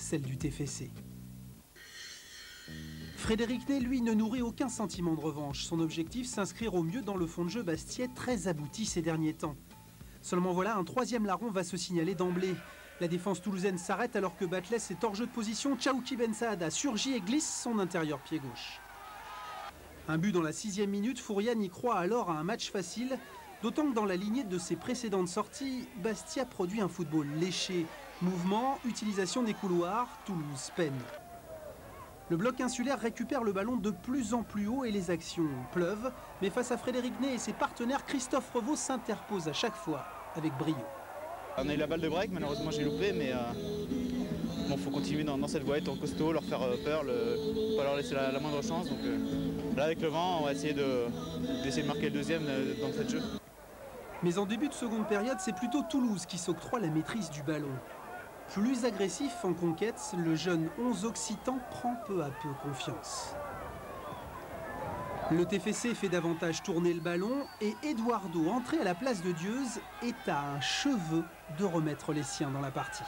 celle du TFC. Frédéric Ney, lui, ne nourrit aucun sentiment de revanche. Son objectif, s'inscrire au mieux dans le fond de jeu bastia, très abouti ces derniers temps. Seulement voilà, un troisième larron va se signaler d'emblée. La défense toulousaine s'arrête alors que Batles est hors jeu de position. Tchaouki Ben Saada surgit et glisse son intérieur pied gauche. Un but dans la 6e minute, Fourian y croit alors à un match facile, d'autant que dans la lignée de ses précédentes sorties, Bastia produit un football léché. Mouvement, utilisation des couloirs, Toulouse peine. Le bloc insulaire récupère le ballon de plus en plus haut et les actions pleuvent. Mais face à Frédéric Ney et ses partenaires, Christophe Revaux s'interpose à chaque fois avec brio. On a eu la balle de break, malheureusement j'ai loupé, mais bon, faut continuer dans cette voie, être costaud, leur faire peur, pas leur laisser la moindre chance. Donc là avec le vent, on va essayer d'essayer de marquer le deuxième dans cette jeu. Mais en début de seconde période, c'est plutôt Toulouse qui s'octroie la maîtrise du ballon. Plus agressif en conquête, le jeune 11 occitan prend peu à peu confiance. Le TFC fait davantage tourner le ballon et Eduardo, entré à la place de Dieuze, est à un cheveu de remettre les siens dans la partie.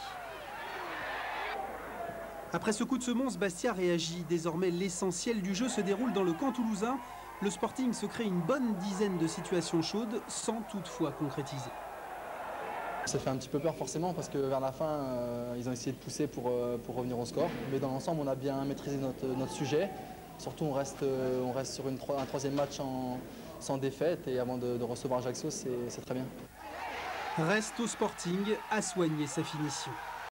Après ce coup de semonce, Bastia réagit. Désormais, l'essentiel du jeu se déroule dans le camp toulousain. Le Sporting se crée une bonne dizaine de situations chaudes sans toutefois concrétiser. Ça fait un petit peu peur forcément parce que vers la fin, ils ont essayé de pousser pour revenir au score. Mais dans l'ensemble, on a bien maîtrisé notre sujet. Surtout, on reste sur un troisième match sans défaite et avant de recevoir Ajaccio, c'est très bien. Reste au Sporting à soigner sa finition.